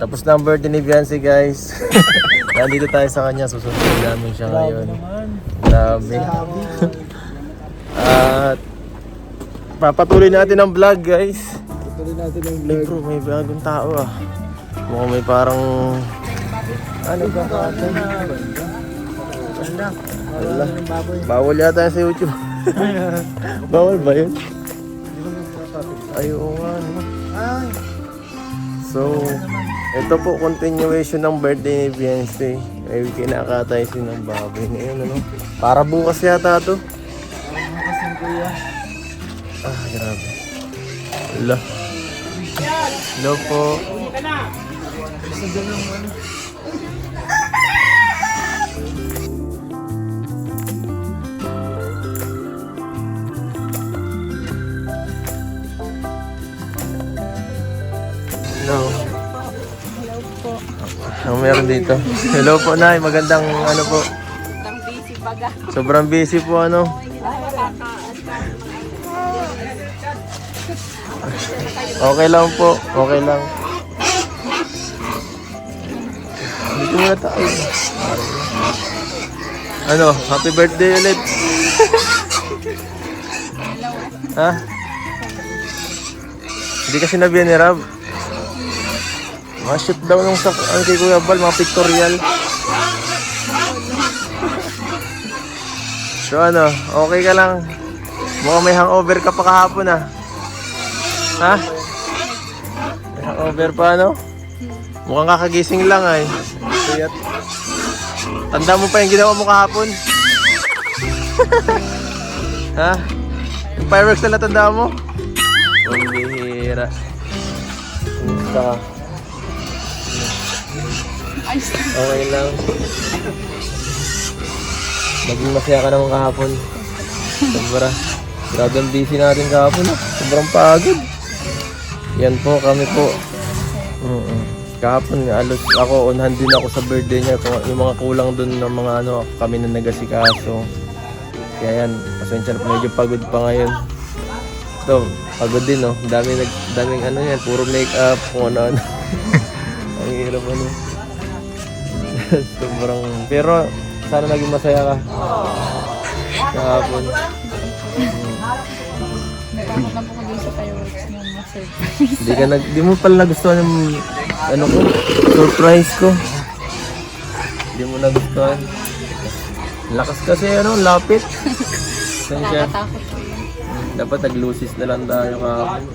Tapos na ang birthday ni Biancy, guys. Nandito tayo sa kanya, susunod namin siya ngayon. Grabe. At papatuloy natin ang vlog, guys. Patuloy natin ang Ay bro, may bagong tao ah. Mukhang may parang... Ano ba ka? Wala. Bawal yata sa YouTube. Bawal ba yun? Ay, oo nga. No? So, ito po continuation ng birthday ni Biancy. Ay, kinakatay sin ng baboy ngayon, ano? Para bukas yata to. Ah, grabe. Wala. Hello po. Hello. Hello po. Ano meron dito? Hello po, Nay. Magandang ano po. Ang busy baga. Sobrang busy po ano. Okay lang po. Okay lang. Dito muna tayo. Ano? Happy birthday ulit. Ha? Hindi kasi nabiyan ni Rab. Ma-shoot daw nung sa kay Kuya Bal, mga pictorial. So ano, okay ka lang? Mukhang may hangover ka pa kahapon ah. Ha? May hangover pa ano? Mukhang kakagising lang ay. Kaya tanda mo pa yung ginawa mo kahapon? Ha? Yung fireworks na tanda mo? Ang bihira. Kumusta ka? Okay lang. Naging masaya ka naman kahapon. Sobra. Grabe ang busy natin kahapon. Sobrang pagod. Yan po, kami po. Kahapon, alos ako, on hand din ako sa birthday niya. Yung mga kulang dun ng mga ano, kami na nagasikaso. Kaya yan, pasensya na po, medyo pagod pa ngayon. Ito, pagod din no. Daming ano yan, puro make-up, kung ano-ano. Ang hirap ano. Sobrang, pero sana naging masaya ka kahapon. Nagkakot na po ko dun sa fireworks ng mga surprise. Di mo pala nagustuhan yung ano ko, surprise ko. Di mo nagustuhan. Lakas kasi ano, lapit. Pasensya. Nakatakot po yun. Dapat nag-lucis na lang tayo kahapon.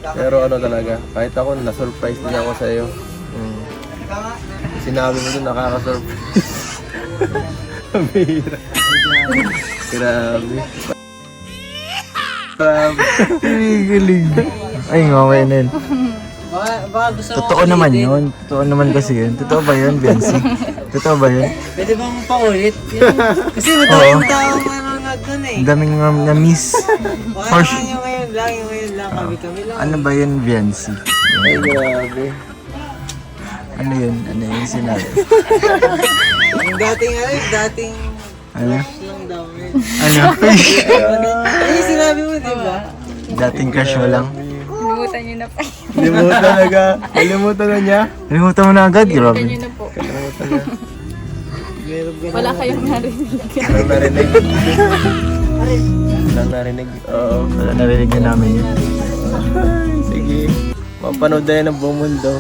Pero ano talaga, kahit ako na-surprise din ako sa iyo. Sinabi mo dun nakaka-surprise. Bihira. Grabe. Grabe. Galing. Ay, ngaway na yun. Baka gusto mo Totoo naman yun. Totoo naman kasi yun. Totoo ba yun, Biancy? Totoo ba yun? Pwede bang paulit? Kasi madaming taong nanonood dun eh. Daming na-miss. Baka naman yung ngayon lang, kami lang. Ano ba yun, Biancy? Ay, grabe. Ano yun? Ano yung sinabi? Yung dating Ano? lang daw eh. Ano? Ano yung sinabi mo, di ba? Dating crush mo lang? Limutan nyo na po. Limutan talaga. Kalimutan na niya. Kalimutan mo na agad, Limutan nyo na po. Kalimutan niya. Wala kayong narinig. Walang narinig. Walang narinig. Oo. Walang narinig na namin yun. Sige. Mapanood na yan ang buong mundo.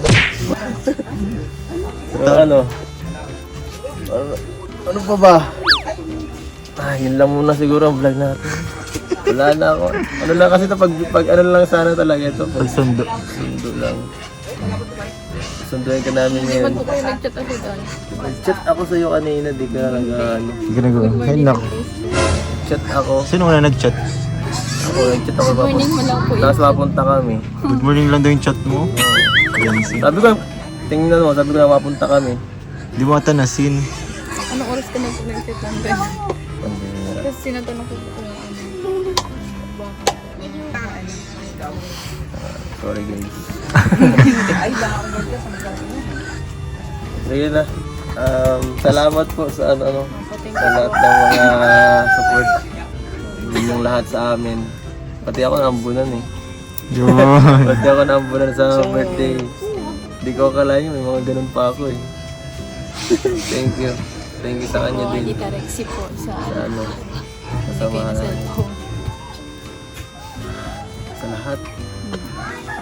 So ano? Ano pa ba? Yun lang muna siguro ang vlog natin. Wala na ako. Ano lang kasi ito, pag ano lang sana talaga ito. Pagsundo. Sundo lang. Sunduin ka namin Ba't ngayon. po kayo nag-chat agad doon? Nag-chat ako sa iyo kanina, di ka nag-ano. Ginagawa. Ay, nako. Chat ako. Sino nga nag-chat? Ako, nag-chat ako. Good morning mo lang po yun. Tapos mapunta kami. Good morning lang daw yung chat mo. Yan si. Sabi ko, tingnan mo, sabi ko na mapunta kami. Di mo ata nasin. Anong oras ka na po nag-chat lang doon? Pambira. Kasi sinatanong ko po kung ano. Sorry guys. Sige na. Salamat po sa ano, sa lahat ng mga support. Yung lahat sa amin. Pati ako naambunan eh. Yun. Ba't di ako naambunan sa birthday? Hindi ko akalain may mga ganun pa ako eh. Thank you. Thank you sa kanya Oo, din. hindi ka Rexy po sa Sa ano, bigay kasama ng cellphone. sa lahat.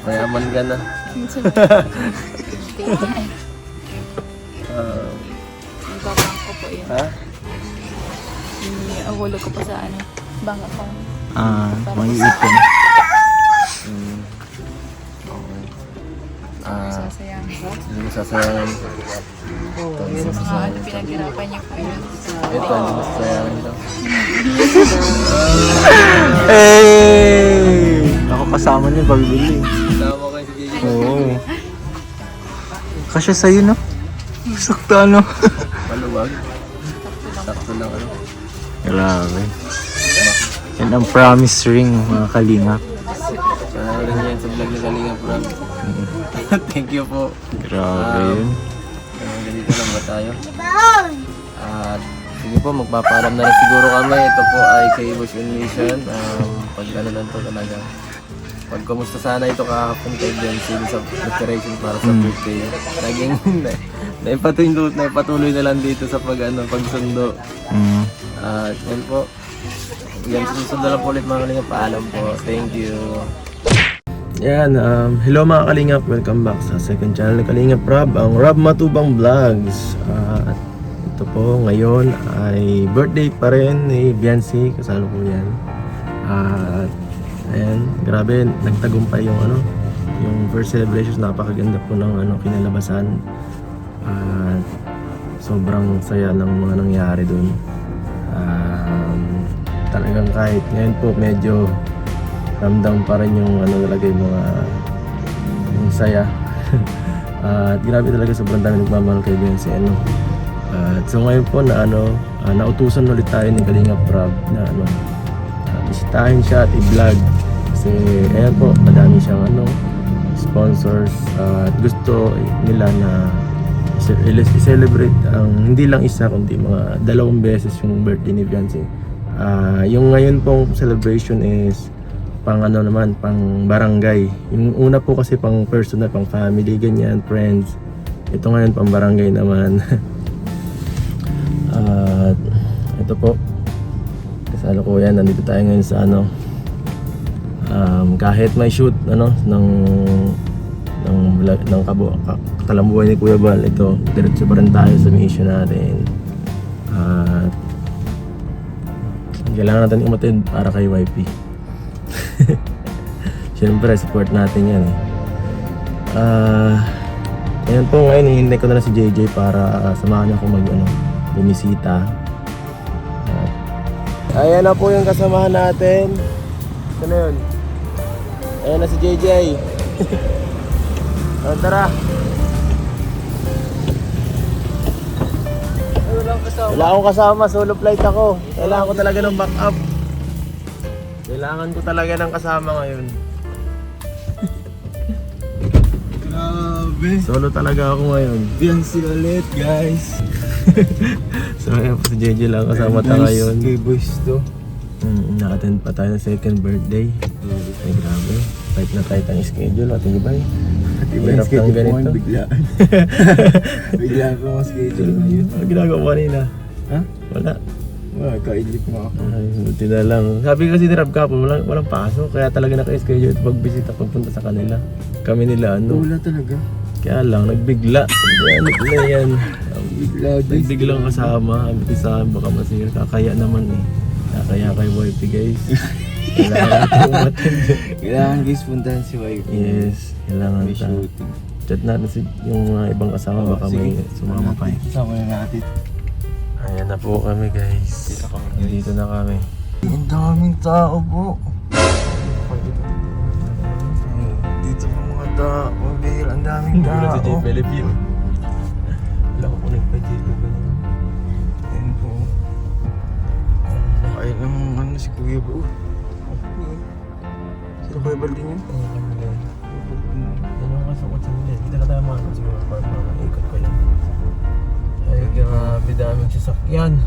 Mayaman ka na. Ibabang ko po yun. Ha? Ihulog ko po sa ano, bank account. Mag-iipon. Okay. Sasayang. Hindi mo sasayangan. Ito, hindi mo Mga ano, sasayangan. pinaghirapan niyo po yun. Ito, hindi mo sasayangan ito. Hey! Ako kasama niya pagbili. Tama kayo si JJ. Oo. Kasya sa'yo, no? Sakto, ano? Maluwag. Sakto lang ano. Grabe. Yan ang promise ring, mga kalingap. Panoorin niyo yan sa vlog ni Kalinga Prab. Thank you po. Grabe yun. Ganito lang ba tayo? At sige po, magpapaalam na rin siguro kami. Ito po ay kay Bush Mission. Pag ano lang to talaga. Pag kumusta sana ito kahapon kay Benzi sa preparation para sa birthday. Naging naipatuloy na lang dito sa pagsundo. At yan po. Yan, susunod lang po ulit mga kalingap. Paalam po. Thank you. Yan, hello mga kalingap. Welcome back sa second channel ng Kalingap Rob, ang Rob Matubang Vlogs. At ito po, ngayon ay birthday pa rin ni Biancy. Kasalo po yan. At ayan, grabe, nagtagumpay yung yung first celebrations. Napakaganda po ng kinalabasan. At sobrang saya ng mga nangyari dun. Talagang kahit ngayon po medyo ramdam pa rin yung talaga yung saya. At grabe talaga, sobrang dami nagmamahal kay Benzi. At so ngayon po na nautusan ulit tayo ni Kalingap Rob na bisitahin siya at i-vlog. Kasi ayan po, madami siyang sponsors at gusto nila na i-celebrate ang hindi lang isa kundi mga 2 beses yung birthday ni Biancy. Yung ngayon pong celebration is pang pang barangay. Yung una po kasi pang personal, pang family, ganyan, friends. Ito ngayon pang barangay naman. At ito po, kasalo ko yan, nandito tayo ngayon sa kahit may shoot ng Kalambuhay ni Kuya Bal, ito diretso pa rin tayo sa mission natin. At kailangan natin umatid para kay YP. Siyempre, support natin yan eh. Ayan po, ngayon hinihintay ko na lang si JJ para samahan niya ako bumisita. Ayan na po yung kasamahan natin. Ito na yun. Ayan na si JJ. Tara. Wala akong kasama, solo flight ako. Kailangan ko talaga ng backup. Kailangan ko talaga ng kasama ngayon. Grabe. Solo talaga ako ngayon. Biancy ulit, guys. So ayan po si JJ lang kasama tayo ngayon. Kay boys to. Naka-attend pa tayo sa second birthday. Ay grabe, tight na tight ang schedule at ibay. Hirap ng ganito. Biglaan. Biglaan ko ang schedule ngayon. Ano ginagawa mo kanina? Ha? Wala. Wala, kainip mo ako. Ay, buti na lang. Sabi kasi ni Rob Capo, walang pasok. Kaya talaga naka-schedule at pagbisita pagpunta sa kanila. Kami nila Wala talaga. Kaya lang, nagbigla. Kaya yan. Bigla, guys. Nagbiglang kasama. Sabi ko sa akin, baka masira. Kakaya naman eh. Kakaya kay YP guys. Kailangan natin umattend. Kailangan guys puntahan si wife. Yes, kailangan May ta. shooting. Chat natin yung mga ibang kasama, baka may sumama pa eh. Sama na natin. Ayan na po kami guys. Dito na kami. Ang daming tao po. Dito po mga tao. Ang daming tao. Philippine. Wala ko kunig pa JP. Ayan po. Ayun ang si Kuya po. Sino Kuya Bal din yun? Yan yung kasukot sa nila. Kita ka tayo mga ikot ko lang. Ay grabe, daming sasakyan.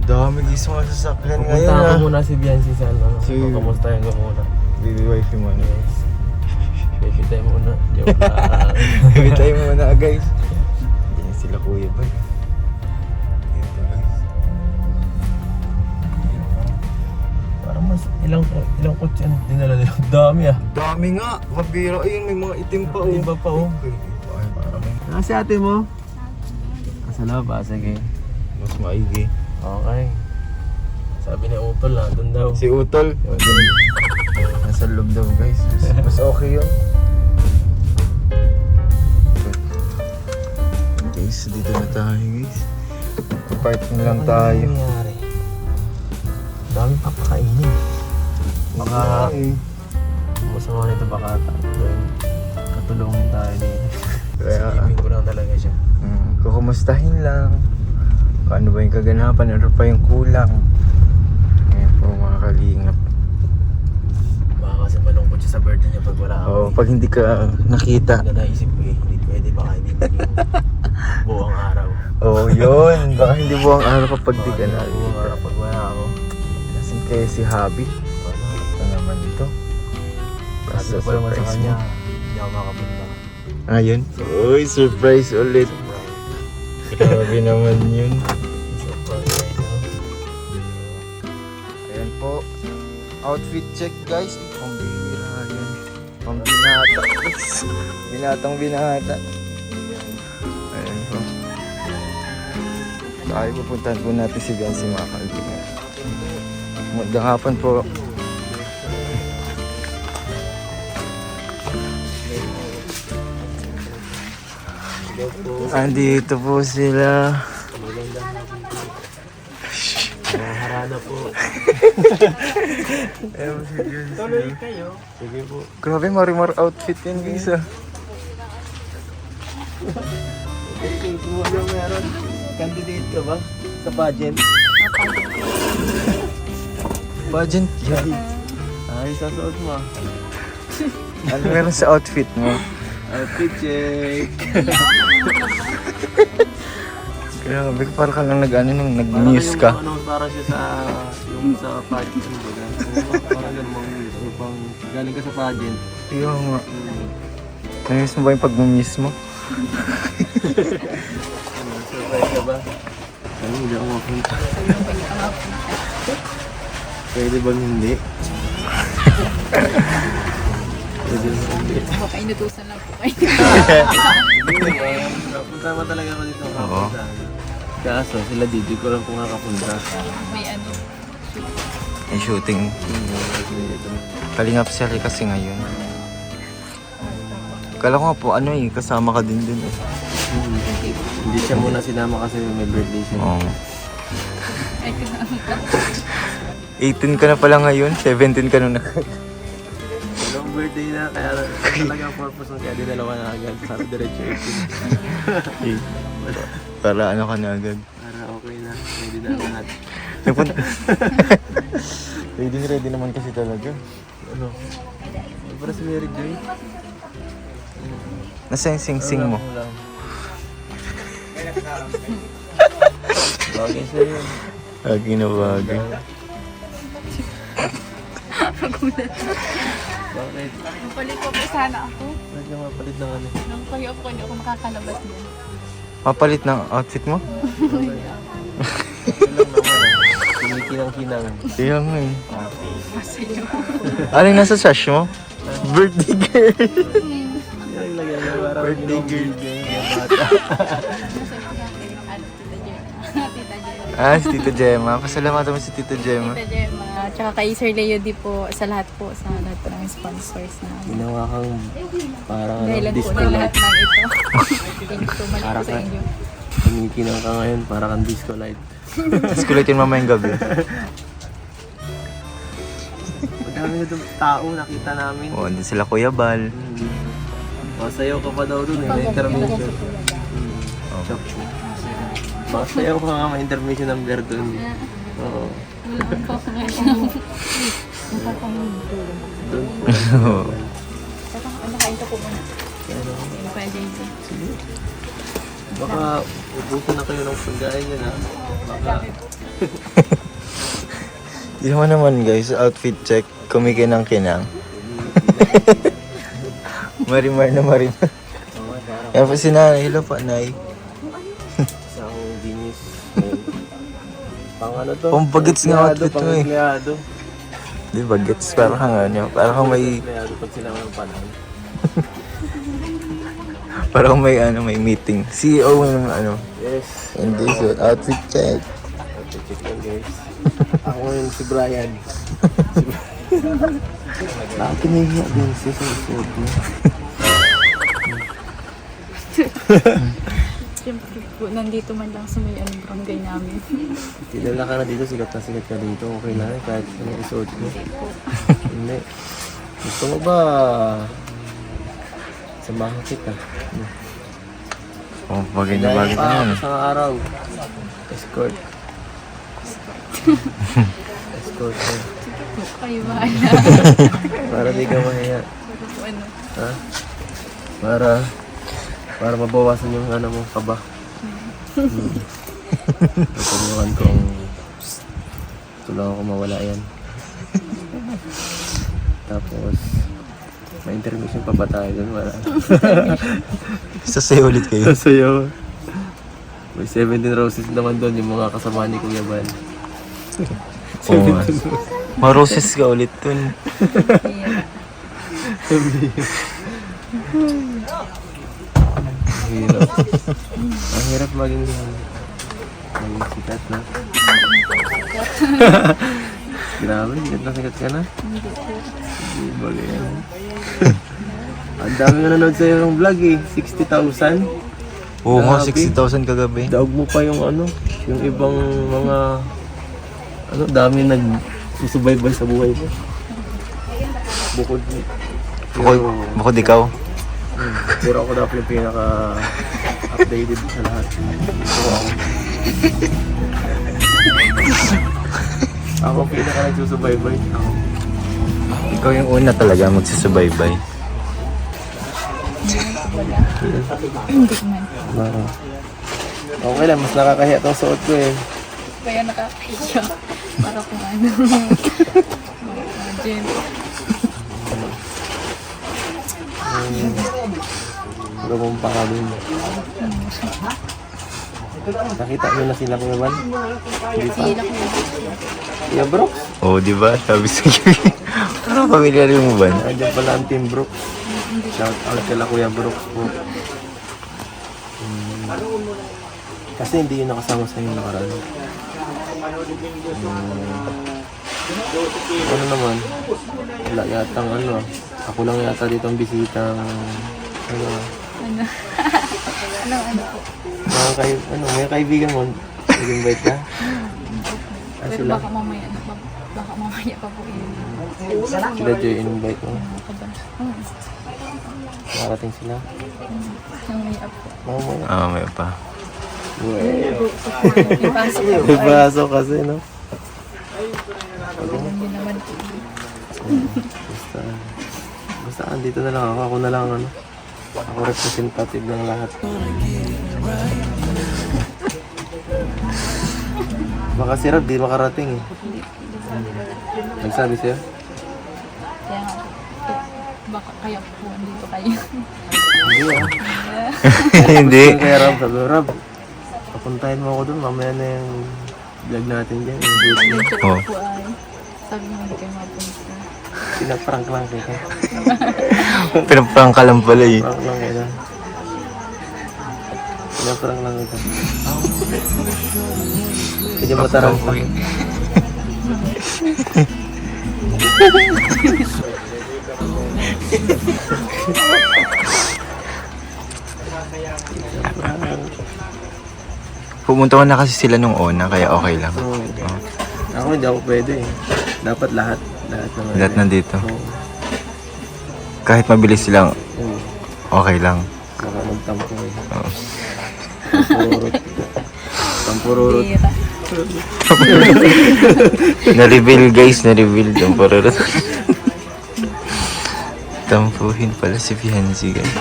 Dami guys mga sasakyan ngayon Pupunta ah. ko muna si Biancy sa Si- Kamustahin ko muna. Baby wife mo ano. Yes. Baby time muna. Joke lang. Baby tayo muna guys. Yan sila Kuya Bal. Ito guys. Parang mas ilang kotse ang dinala nila. Dami ah. Dami nga. Mabiro. Ayun, may mga itim pa oh. Iba pa oh. Ay, parang may Nasi ate mo? Nasa loob ah, sige. mas maigi. Okay. Sabi ni Utol na, doon daw. Si Utol. Nasa loob daw guys. Mas okay yun. Guys, dito na tayo guys. Parking lang tayo. Ano nangyari? Dami papakainin. Baka masama nito baka katulungin tayo dito. Kaya, Sleeping ko lang talaga siya. kukumustahin lang. Kung ano ba yung kaganapan, ano pa yung kulang. Ngayon po mga kalingap. Baka kasi malungkot siya sa birthday niya pag wala ako. Oo, pag hindi ka nakita. Ang naisip ko eh, hindi pwede baka hindi maging buong araw. Oo, yun. Baka hindi buwang araw kapag di ka Buong nakita. araw pag wala ako. Nasan kaya si Habi? Wala. Ito naman ito. Sabi ko pa naman sa kanya, hindi ako makapunta. Ah, yun? Uy, surprise ulit. Grabe naman yun. Surprise. Ayan po. Outfit check guys. Pambihira yun. Pambinata guys. Binatang binata. Ayan po. Tayo pupuntahan po natin si Gansi mga kaibigan. Magandang hapon po. Andito po sila. Harana po. Tuloy kayo. Sige po. Grabe, marimar outfit yan guys ah. Kung ano meron, candidate ka ba sa pageant? Pageant yan. Ay, sa suot mo. Ano meron sa outfit mo? Outfit check. Grabe, para ka lang nag-muse ka. Ano, para siya sa yung sa pageant. Parang ganun mga muse. Or pang galing ka sa pageant. Yung nga. Namiss mo ba yung pag-muse mo? Surprise ka ba? Ano, hindi ako mapunta. Pwede bang hindi? Pwede bang hindi? Baka inutusan lang po kayo. Napunta naman talaga ako dito. Oo. Kaso sila dito ko lang kung nakapunta. May ano. Yung shooting. Kalingap sila kasi ngayon. Kala ko nga po ano eh, kasama ka din dun eh. Hindi siya muna sinama kasi may birthday siya. Oo. Ay, 18 ka na pala ngayon, 17 ka na. Long birthday na, kaya talaga ang purpose ng kaya dinala ka na agad para diretso 18. Para ano ka na agad. Para okay na, ready na lahat. Nagpunta. Ready naman kasi talaga. Ano? Para si Mary Joy. Nasa yung sing-sing mo? Wala lang. Bagay sa'yo yun. Lagi na bagay. Bakit? Palit po po sana ako. Bakit ka mapalit ng ano? Nung kayo po, hindi ako makakalabas niya. Mapalit ng outfit mo? Ito lang naman. Kinikinang-kinang. Kaya nga eh. Masaya. Ano yung nasa sash mo? Birthday girl! Yan lang yan. Parang Birthday girl. Yan bata. Masaya ko sa akin. Ano, Tita Gemma. Tita Gemma. Ah, si Tita Gemma. Pasalamatan mo si Tita Gemma. Tita Gemma. Tsaka kay Sir Leo di po sa lahat po. Sa lahat po ng sponsors na. Ginawa kang parang Dahilan po disco ng lahat light. ng ito. Thank you so much po Para sa ka- inyo. Kinikinang ka ngayon para kang disco light. Tapos kulitin mamayang gabi. Madami na itong tao nakita namin. Oo, andun sila Kuya Bal. Masayaw ka pa daw dun eh, may intermission. Chok. Masayaw ka nga, may intermission ng beer dun. Oo. Wala po ako ngayon. Dun po. Tsaka nakain ka po muna. Kaya JJ. Baka ubusin na kayo ng pagkain yun ha. Baka Di naman guys, outfit check. Kumikinang-kinang. Marimar na marimar. Yan po si Nanay. Hello po, Nay. Isang dinis. Pang ano to? Pang bagets nga outfit mo eh. Pang-empleyado. Di ba, gets? Parang kang ano, parang kang may, Empleyado pag sila ng panahon. parang kang may ano, may meeting. CEO ng ano. Yes. Hindi, suit. Outfit check. Check lang guys. Ako ngayon si Brian. Nakakinihiya din siya sa suot mo. Siyempre po, nandito man lang sa may barangay namin. Kilala ka na dito, sikat na sikat ka dito. Okay na eh, kahit ano isuot mo. Hindi. Gusto mo ba samahan kita? Oh, bagay na bagay na yan. Isang araw. Escort. Escort mo. Kayo ba? Para di ka mahiya. Ano? Ha? Para mabawasan yung ano mo, kaba. Tutulungan ko ang tulungan ko mawala yan. Tapos may intermission pa ba tayo dun? Wala. Sasayo ulit kayo. Sasayaw. May 17 roses naman doon yung mga kasama ni Kuya Van. Oo. Maroses ka ulit dun. Hirap. Ang hirap maging sikat na. Grabe, sikat ka na. Hindi ba yan? Ang dami nga nanood sa'yo ng vlog eh. 60,000. Oo nga, Grabe. 60,000 kagabi. Daog mo pa yung ano, yung ibang mga ano, dami nagsusubaybay sa buhay mo. Bukod Bukod ikaw. pero ako dapat yung pinaka-updated sa lahat. So, ako pinaka nagsusubaybay. Ako. Ikaw yung una talaga magsusubaybay. Hindi man. Parang, okay lang, mas nakakahiya itong suot ko eh. Kaya nakakahiya. Para kung ano. Imagine. Gawang pa ka din. Nakita mo na sila Kuya Van? Hindi pa. Sila ko. Kuya Brooks? Oo, di ba? Sabi sa iyo. Parang familiar mo ba? Nandiyan pala ang Team Brooks. Shout out kala Kuya Brooks po. Kasi hindi yun nakasama sa yung nakaraan. Ano naman? Wala yatang ano. Ako lang yata dito ang bisitang ano. Ano? Ano po? May kaibigan mo. Nag-invite ka? Pero Sila? baka mamaya pa po yun. Sila Joy in-invite mo. Oo. Marating sila. Namaya po. Mamaya. Oo, may pa. Ipasok ko. Ipasok kasi, no? Hindi naman po. Basta andito na lang ako. Ako na lang, ano. Ako representative ng lahat. Baka si Rob, di makarating eh. Nagsabi siya? Kaya nga po. Baka kaya po andito kayo. Hindi ah. Hindi. Kaya Rob, sabi ko, Rob, papuntahin mo ako dun. Mamaya na yung vlog natin dyan. Yung video. Nag-chat Oh. po ay. Sabi mo hindi kayo mapunta. Pinaprank lang kita. Pinaprank ka lang pala eh. Prank lang kita. Pinaprank lang kita. Kaya mo tarang pa. Pumunta ko na kasi sila nung una, kaya okay lang. Oo. Ako hindi ako pwede eh. Dapat lahat. Lahat naman. Lahat nandito. Oo. Kahit mabilis silang, Oo. okay lang. Baka magtampo eh. Oo. Tampururot. Tampururot. Tira. Na-reveal guys, na-reveal yung pararot. Tampuhin pala si Fiancé guys.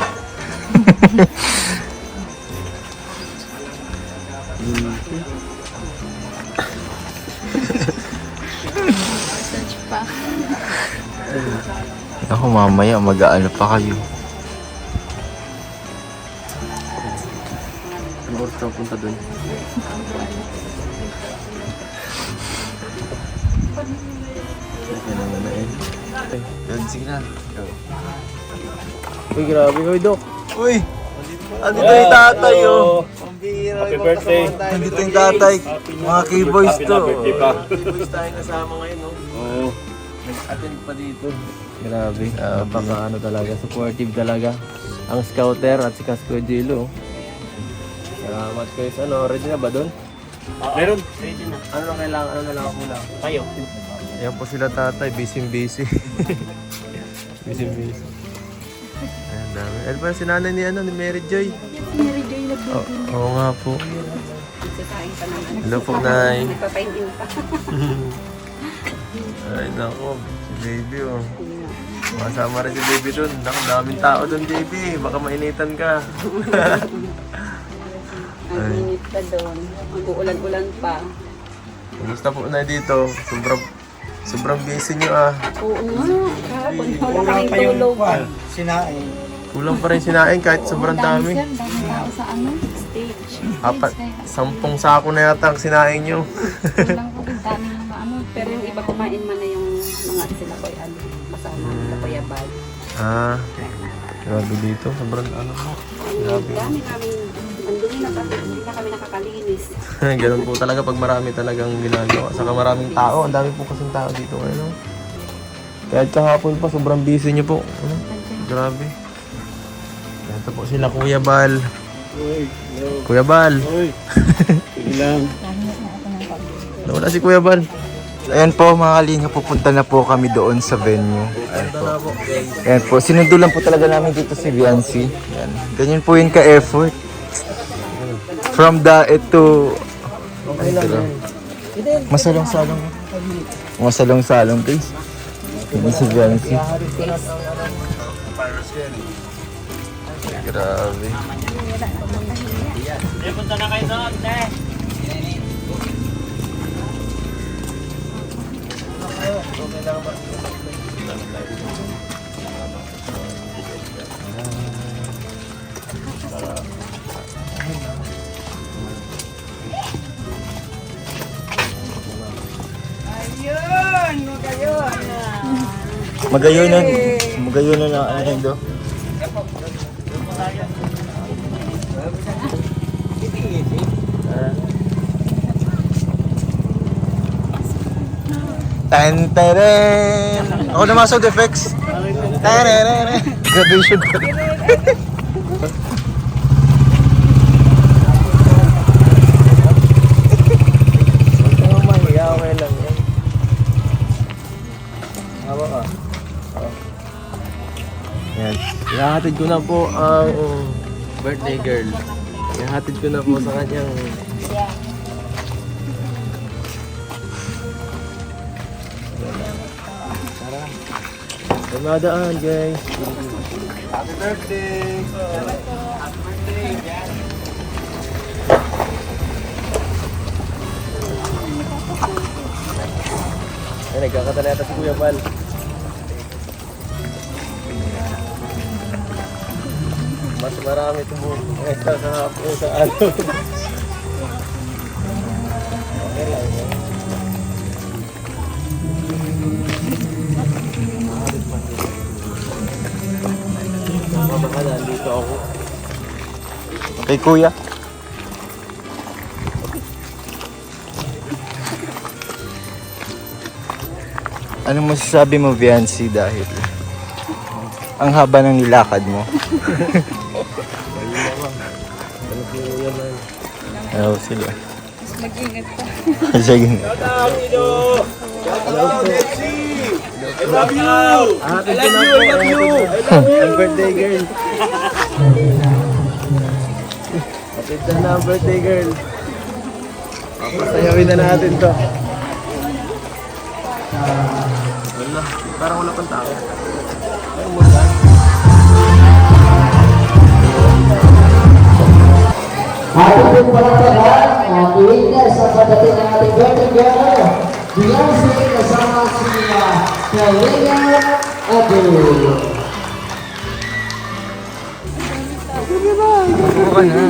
Search pa. Ako mamaya mag-aano pa kayo. Ano oras ka punta dun? Okay naman na eh. Yan, sige na. Uy, grabe. Uy, Dok. Uy! Andito yung tatay, oh. Happy birthday. Andito yung tatay. Mga K-boys to. K-boys tayo kasama ngayon, no? Oo. Nag-attend pa dito. Grabe. Baka ano talaga, supportive talaga. Ang scouter at si Casco Jilo. Salamat kayo sa ano. Ready na ba doon? Meron. Ready na. Ano na kailangan? Ano na lang ang kulang? Tayo. Ayan po sila tatay. Busy. busy. Ayan, dami. Ano pa si nanay ni, ni Mary Joy? Mary Joy na Oo nga po. Sasain pa naman. Hello po, Nay. Nagpapaintin pa. Ay, nako. Si baby, oh. Masama rin si baby dun. Naku, daming tao dun, baby. Baka mainitan ka. Ang init pa doon. Mag-uulan-ulan pa. Kumusta po na dito? Sobrang busy nyo, ah. Oo nga. Kahapon wala kaming tulog. Sinain. Kulang pa rin sinain kahit sobrang dami. Sir, dami tao sa stage. Apat, 10 sako na yata ang sinain nyo. Kulang po din dami ng ano. Pero yung iba kumain man na yung mga sila ko kasama sa Payabal. Ah, grabe dito. Sobrang ano mo. Ang dami namin. Andun na kasi hindi na kami nakakalinis. Ganun po talaga pag marami talagang ginagawa. Saka maraming tao. Ang dami po kasing tao dito ngayon. No? Kahit kahapon pa, sobrang busy nyo po. Ano? Grabe. Ito po sila, Kuya Bal. Uy. Hello. Kuya Bal. Uy. Sige lang. Nawala si Kuya Bal. Ayan po mga kalinga, pupunta na po kami doon sa venue. Ayan po. Tara po, guys. Ayan po, sinundo lang po talaga namin dito si Viancy. Ayan. Ganyan po yun ka-effort. From daet to... Okay lang yan. Masalong-salong. Masalong-salong guys. Yan si Viancy. Grabe. Punta na kayo doon, te. Magayonan. Magayonan na ano do. Tan-taren! Ako na mga sound effects. Tan-taren! Graduation ko. Ito mo mahiya, okay lang yan. Hawa ka. Yan. Ihahatid ko na po ang birthday girl. Ihahatid ko na po sa kanyang... Tara. Dumadaan, guys. Happy birthday! Ay, nagkakatala yata si Kuya Bal. Mas marami tumulong sa kahapon sa ano. Okay lang yan. Mama ka na, dito ako. Kay kuya. Anong masasabi mo, Viancy, dahil ang haba ng nilakad mo? Ano si Kuya Bal? Ayaw sila. Mag-ingat pa. Sige na. I love you! Ang birthday girl. Kapit na ang birthday girl. Papasayawin na natin to. Wala, parang wala pang tao. Ay, umulan. Ating palakpakan ang iwinner sa pagdating ng ating birthday girl, Beyonce kasama si Kalinga Abdul. Buka na.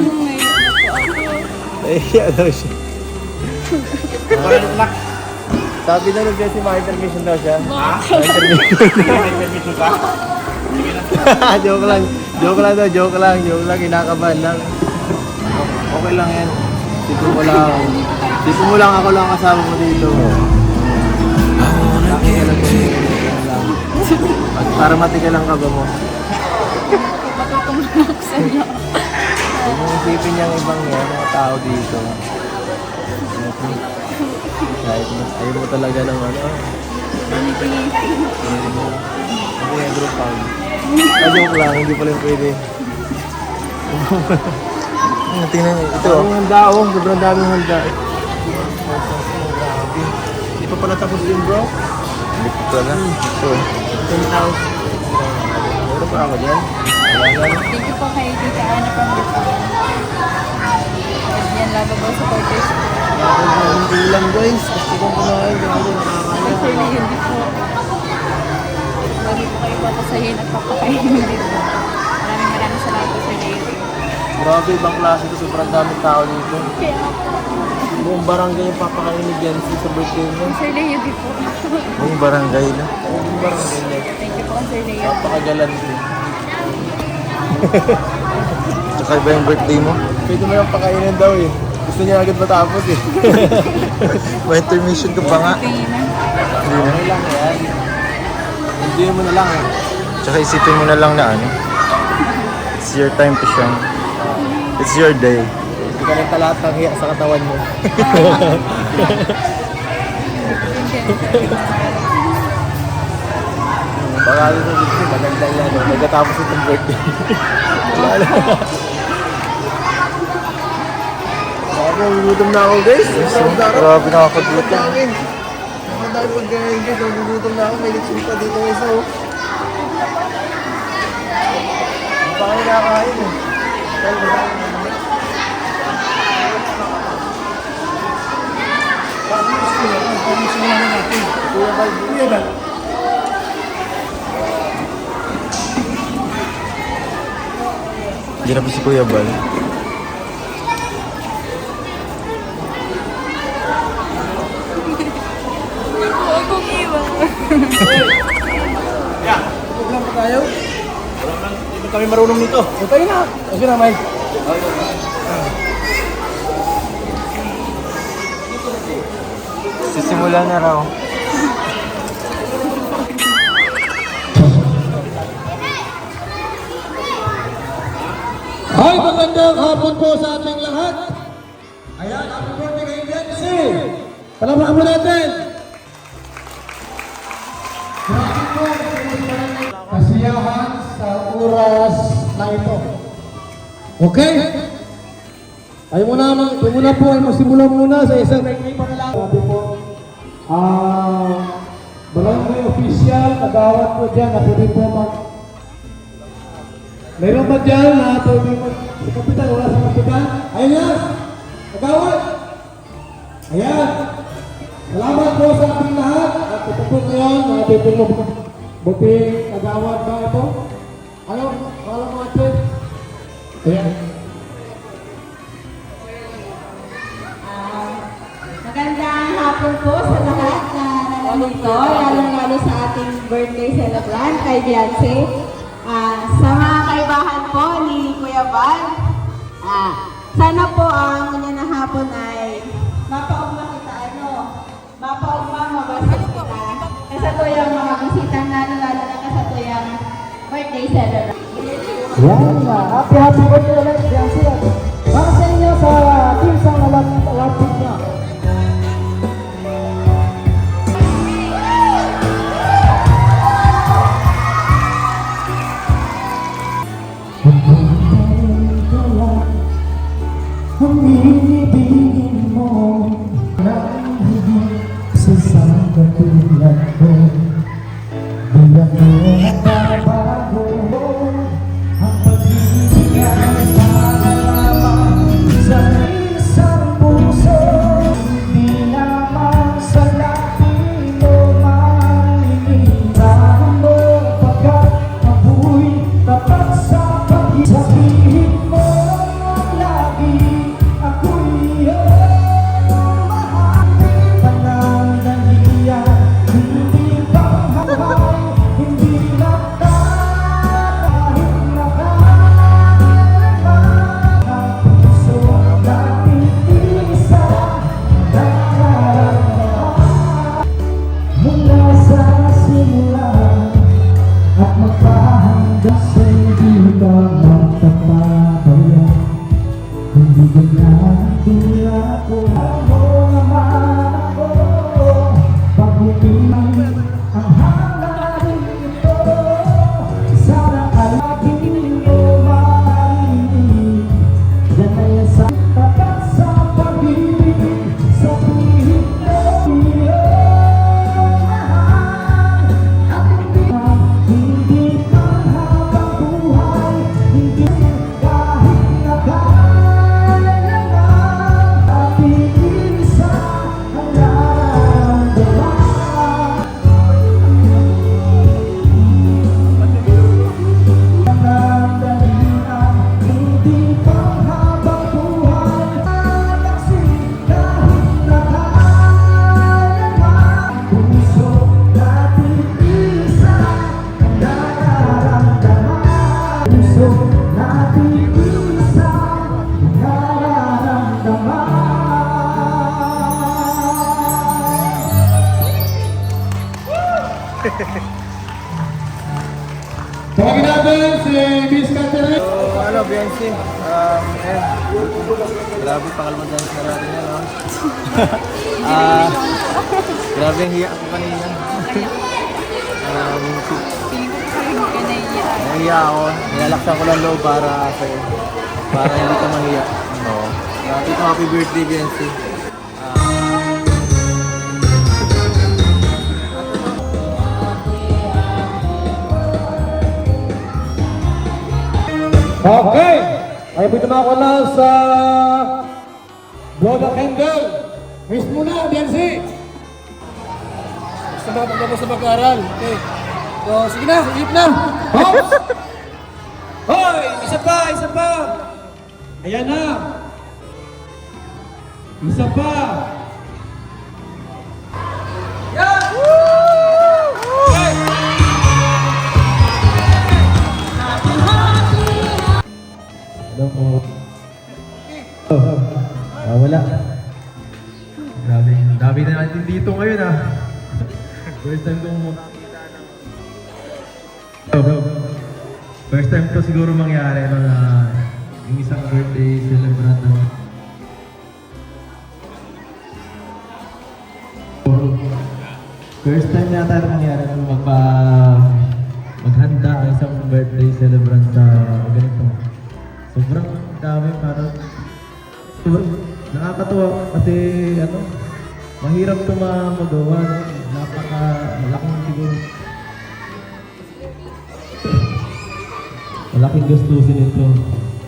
Nahihiya daw siya. Sabi na nung si mga intermission daw siya. Ha? Intermission ka? Joke lang. Joke lang daw. Joke lang. Kinakabahan lang. Okay lang yan. Tipo mo lang. Tipo mo lang ako lang kasama mo dito. Para matigalang ka ba mo? Matutulong ako sa inyo. Huwag mong isipin niyang ibang yan, mga tao dito. Kahit ayaw mo talaga ng ano. Hindi nga group pang. Joke lang, hindi pala yung pwede. Tingnan niyo, ito. Ang handa oh, sobrang daming handa. Hindi pa pala tapos yun bro. Ito na. Ito. 10,000. Meron pa ako dyan. Wala na. Thank you po kay Tita Ana from Japan. Yan, lovable supporters po. Ang kulang guys. Gusto kong kumain. Grabe, Kay nakakaya. Sir Leo din po. Lagi po kayo papasahin at papakainin din po. Maraming salamat po Sir Leo. Grabe, ibang klase ito. Sobrang daming tao dito. Kaya Buong barangay yung papakainig yan sa birthday mo. Sir Leo din po. Buong barangay na. Buong barangay yan. Thank you po Sir Leo. Napakagalan din. Tsaka iba yung birthday mo. Pwede mo lang pakainin daw eh. Gusto niya agad matapos eh. May intermission ka pa nga. Tingin na. Hindi na. Okay lang yan. Enjoy mo na lang eh. Tsaka isipin mo na lang na ano. It's your time to shine. It's your day. Hindi ka lang talat ng hiya sa katawan mo. Baka rin sa dito, maganda yan. No? Nagkatapos itong birthday. Wala na. Grabe, gugutom na ako guys. Grabe nakakagulat yan. Pagkain. Ang dami pagkain guys. Gugutom na ako. May lechon pa dito isa oh. Hindi pa kami nakakain eh. Kuya Bal. Hindi na pa si Kuya Bal. Huwag kong iwan. Lang pa tayo? Hindi pa kami marunong nito. Tayo na. Okay na, Mike. Sisimula na raw. Ay, magandang hapon po sa ating lahat. Ayan, happy birthday kay Jency. Palamakan mo natin. Grabe po, kasiyahan sa oras na ito. Okay? Tayo muna po ay magsimula muna sa isang birthday pa na lang. Grabe po. Barangay official, nagawat po dyan, na pwede po Mayroon ba dyan na pwede si Kapitan, wala sa Kapitan? Ayun yan! Nagawat! Ayan! Salamat po sa ating lahat. At ito po ngayon, mga pipin mo buting nagawat ba ito? Ano? Wala mga chef? Ayan. Magandang hapon po sa lahat na nandito, lalo-lalo sa ating birthday celebrant kay Beyonce. Sa mga kaibahan po ni Kuya Bal, sana po ang kanya na hapon ay mapaugma kita, mabasa kita. Kasatuyang mga bisitang lalo-lalo na kasatuyang birthday celebrant. Yan! Happy birthday ulit, Beyonce. Para sa inyo sa team sa lapit niya. Ang ibigin mo nang higit sa isang katulad ko. Di ako nagbabago. Ang pag-ibig ay para lamang sa isang puso. Hindi lamang sa labi mo maninilahan mo. Pagkat ako'y tapat sa pag-ibig. Sabihin mo lagi ako'y hindi ko na tira ko ako naman ako pag umiman ang hangarin ito sana ay laging mo marinig yan ay sa tapat sa pag-ibig sa pilit mo hindi pang habang buhay hindi kahit na kailangan ating isa ang nararamdaman hindi pang habang buhay kahit na kailangan puso natin isa ang nararamdaman puso natin isa ang nararamdaman. Tawagin natin si Miss Catherine. So, ano, Biancy, grabe, pangalawang dance na natin yan, no? Grabe ang hiya ako kanina. Nahiya ako, nilalaksan ko lang loob para sa'yo. Para hindi ka mahiya. Oo. Dito, happy birthday, Biancy. Okay! Ay bitama ko na sa Blow the Candle. Miss muna, Biancy. Gusto ba pagkabos sa pag-aaral? Okay. So, sige na, hip na. Hops! Hoy! Isa pa, isa pa! Ayan na! Isa pa! Yan! Hey! Hello po. Wala. Grabe, dami na natin dito ngayon ah. First time kong First time ko siguro mangyari na yung isang birthday celebrant na first time yata na mangyari na maghanda ang isang birthday celebrant sa ganito. Sobrang dami, parang nakakatuwa kasi ano, mahirap ito magawa, no? Malaking siguro malaking gastusin ito.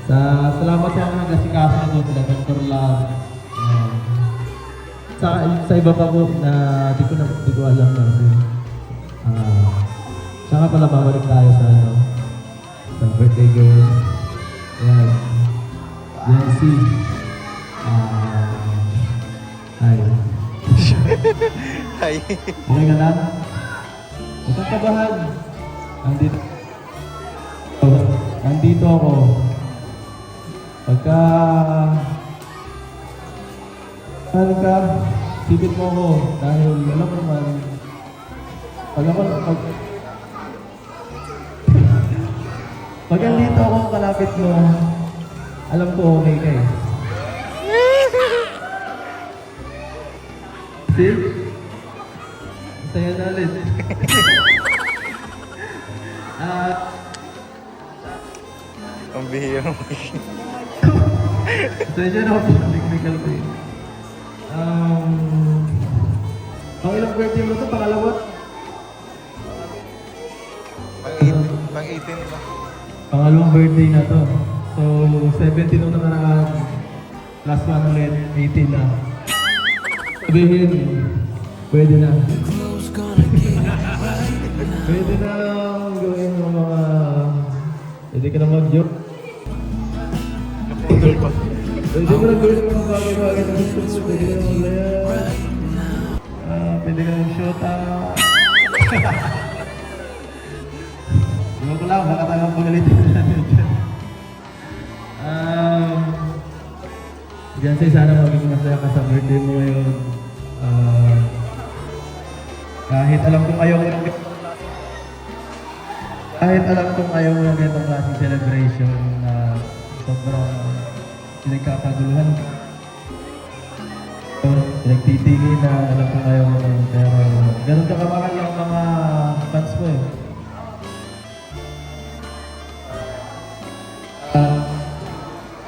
Salamat sa mga nagasikaso nito, sila Dr. Love. Sa iba pa po na di ko alam na saka pala babalik tayo sa sa birthday girl. Ayan. Yan si hi. Hi. Okay ka lang? Huwag kang kabahan. Nandito ako. Pagka ano ka, sipit mo ako dahil alam mo naman pag andito ako kalapit mo, alam ko okay ka eh. See? Saya na ulit. Ang bihira mo. Saya na ako technical pa eh. Pangilang birthday mo ito, pangalawa? Pang-18 ba? Pangalawang birthday na to. So, 17 nung nakaraan. Last one ulit, 18 na. Sabihin, pwede na. Pwede na gawin ng mga... Pwede ka na mag-joke. Pwede mo na gawin ng mga bagay-bagay na gusto mo. Pwede ka na maglaya. Pwede ka na mag-shota. Diba ko lang, baka tayo pagalitin natin dyan. Diyan sana maging masaya ka sa birthday mo ngayon. Kahit alam kong ayaw mo ng ganitong klaseng celebration na sobrang pinagkakaguluhan. So, pinagtitingin na alam ko ngayon, pero ganun ka kamahal ang mga fans mo eh.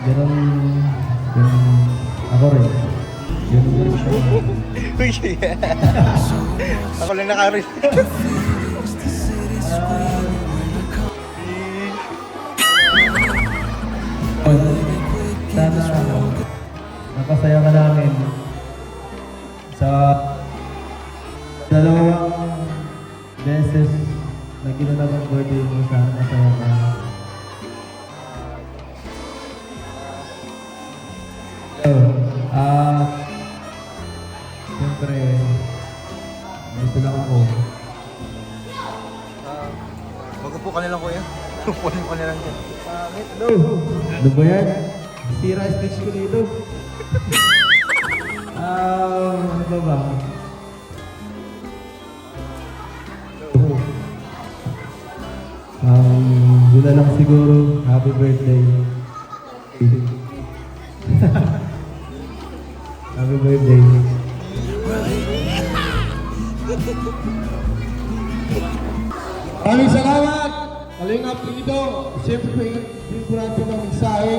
Ganun ako rin. Ganun rin siya. Ako lang nakarin. Sana napasaya ka namin sa dalawang beses na ginanap ang birthday mo. Sana masaya ka. So, siyempre, dito lang ako. Magpupo ka nilang kuya. Pupunin ko nilang dyan. Hello! Ano ba yan? Sira speech ko dito. Ano ba ba? Yun na lang siguro. Happy birthday. Happy birthday. Maraming salamat! Kalingap dito. Siyempre, hindi ko natin ang mensahe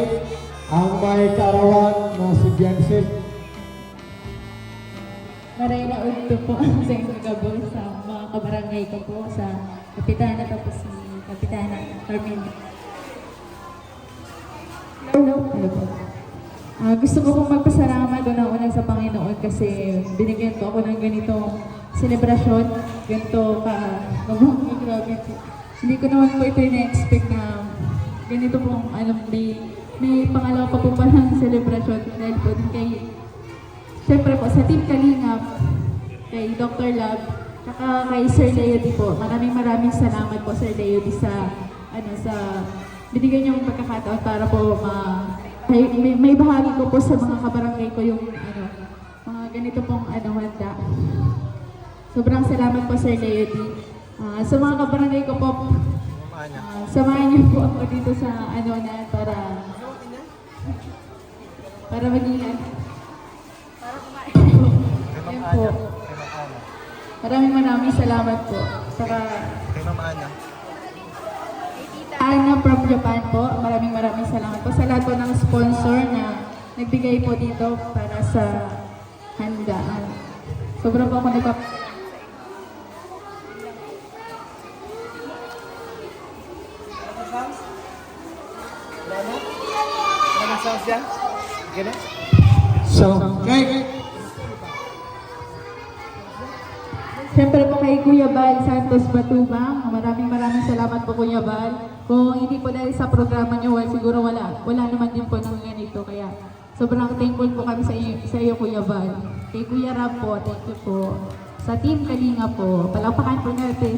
ang may kaarawan na si Bianse. Maray na udto po sa inyong gabol sa mga kabarangay ko po sa Kapitana tapos si Kapitana Carmen. Hello po. Gusto ko pong magpasalamat una-una sa Panginoon kasi binigyan po ako ng ganitong selebrasyon, ganito grabe po. Hindi ko naman po ito na-expect na ganito pong may pangalawa pa po palang selebrasyon dahil po din kay siyempre po sa Team Kalingap, kay Dr. Love, saka kay Sir Leody po. Maraming salamat po Sir Leody sa binigyan niyong pagkakataon para po may bahagi ko po sa mga kabarangay ko yung mga ganito pong handa. Sobrang salamat po Sir Leody. Sa mga kabarangay ko po, samahan niyo po ako dito sa para maging ayun po. Maraming salamat po. Saka Kay Mama Ana. Ana from Japan po, maraming salamat po sa lahat po ng sponsor na nagbigay po dito para sa handaan. Sobrang po ako So, okay. Siyempre po kay Kuya Bal Santos Batubang, maraming salamat po Kuya Bal. Kung hindi po dahil sa programa niyo, siguro wala naman din po ng ganito. Kaya sobrang thankful po kami sa iyo Kuya Bal. Kay Kuya Rab po, thank you po. Sa Team Kalinga po, palakpakan po natin.